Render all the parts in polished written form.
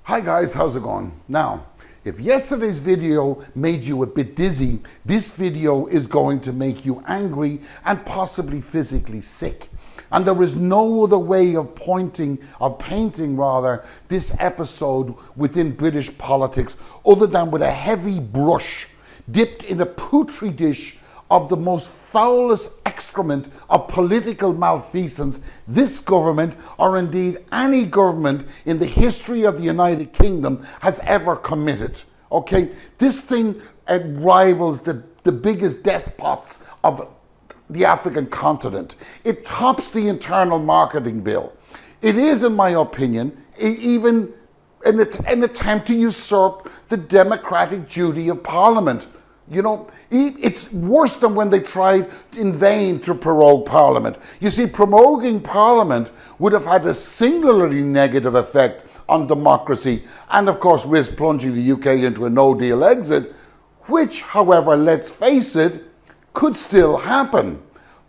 Hi guys, how's it going? Now, if yesterday's video made you a bit dizzy, this video is going to make you angry and possibly physically sick. And there is no other way of painting this episode within British politics other than with a heavy brush dipped in a petri dish of the most foulest excrement of political malfeasance this government, or indeed any government in the history of the United Kingdom, has ever committed. Okay, this thing rivals the biggest despots of the African continent. It tops the internal marketing bill. It is, in my opinion, even an attempt to usurp the democratic duty of Parliament. You know, it's worse than when they tried in vain to prorogue Parliament. You see, proroguing Parliament would have had a singularly negative effect on democracy and, of course, risk plunging the UK into a no-deal exit, which, however, let's face it, could still happen.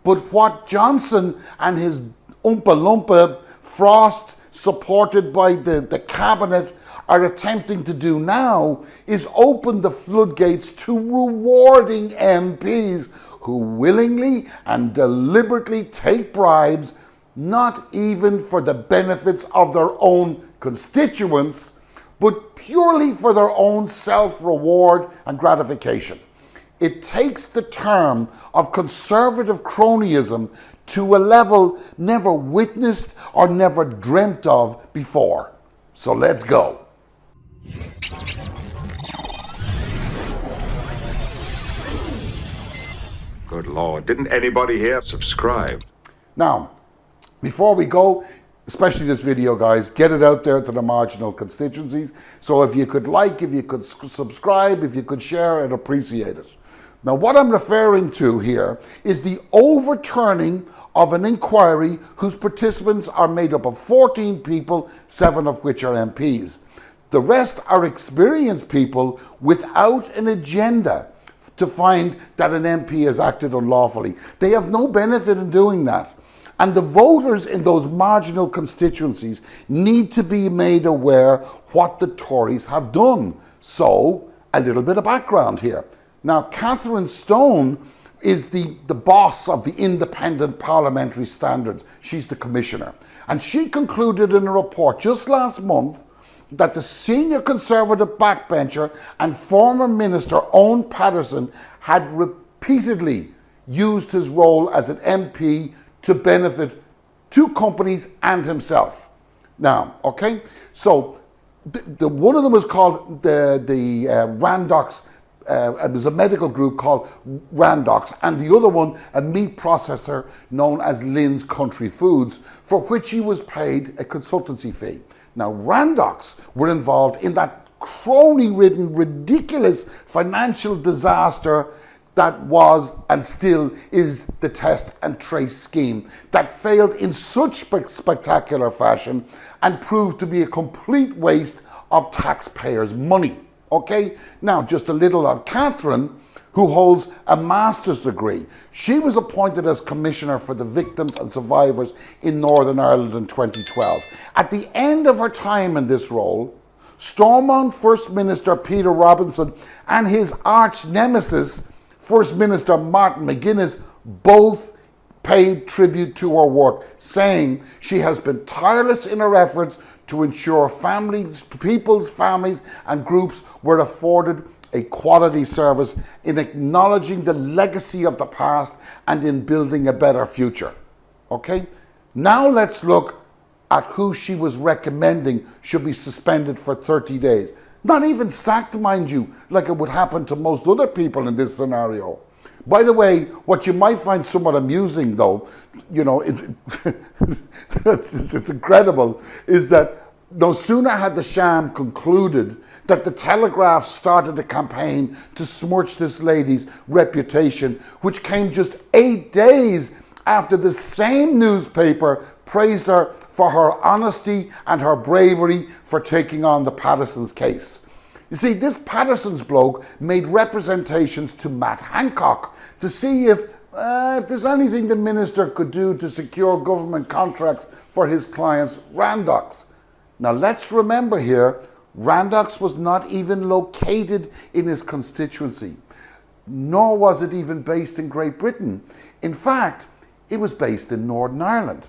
But what Johnson and his Oompa Loompa Frost, supported by the cabinet, are attempting to do now is open the floodgates to rewarding MPs who willingly and deliberately take bribes, not even for the benefits of their own constituents, but purely for their own self-reward and gratification. It takes the term of conservative cronyism to a level never witnessed or never dreamt of before. So let's go. Good Lord, didn't anybody here subscribe? Now, before we go, especially this video, guys, get it out there to the marginal constituencies. So if you could like, if you could subscribe, if you could share, I'd appreciate it. Now, what I'm referring to here is the overturning of an inquiry whose participants are made up of 14 people, 7 of which are MPs. The rest are experienced people without an agenda to find that an MP has acted unlawfully. They have no benefit in doing that. And the voters in those marginal constituencies need to be made aware what the Tories have done. So, a little bit of background here. Now, Catherine Stone is the boss of the Independent Parliamentary Standards. She's the commissioner. And she concluded in a report just last month that the senior Conservative backbencher and former minister Owen Patterson had repeatedly used his role as an MP to benefit two companies and himself. Now, okay, so one of them was called the Randox. It was a medical group called Randox, and the other one, a meat processor known as Lynn's Country Foods, for which he was paid a consultancy fee. Now, Randox were involved in that crony-ridden, ridiculous financial disaster that was and still is the test and trace scheme that failed in such spectacular fashion and proved to be a complete waste of taxpayers' money. Okay, now just a little on Catherine, who holds a master's degree. She was appointed as Commissioner for the Victims and Survivors in Northern Ireland in 2012. At the end of her time in this role, Stormont First Minister Peter Robinson and his arch nemesis, First Minister Martin McGuinness, both paid tribute to her work, saying she has been tireless in her efforts to ensure people's families and groups were afforded a quality service, in acknowledging the legacy of the past and in building a better future. Okay? Now let's look at who she was recommending should be suspended for 30 days. Not even sacked, mind you, like it would happen to most other people in this scenario. By the way, what you might find somewhat amusing, though, you know, it's incredible, is that no sooner had the sham concluded that the Telegraph started a campaign to smirch this lady's reputation, which came just 8 days after the same newspaper praised her for her honesty and her bravery for taking on the Patterson's case. You see, this Patterson's bloke made representations to Matt Hancock to see if there's anything the minister could do to secure government contracts for his clients, Randox. Now let's remember here Randox was not even located in his constituency, nor was it even based in Great Britain. In fact, it was based in Northern Ireland.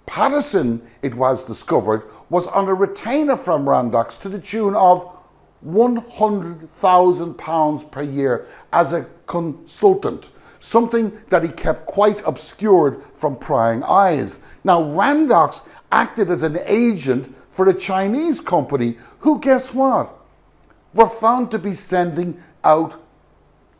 Patterson, it was discovered, was on a retainer from Randox to the tune of £100,000 per year as a consultant, something that he kept quite obscured from prying eyes. Now, Randox acted as an agent for a Chinese company who, guess what, were found to be sending out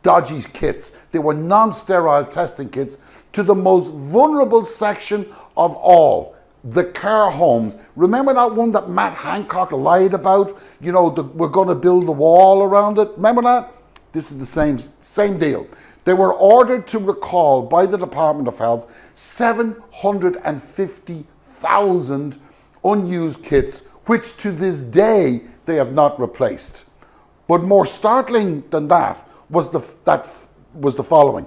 dodgy kits. They were non-sterile testing kits to the most vulnerable section of all, the care homes. Remember that one that Matt Hancock lied about? You know, we're going to build a wall around it. Remember that? This is the same deal. They were ordered to recall by the Department of Health 750,000 unused kits, which to this day they have not replaced. But more startling than that was the following.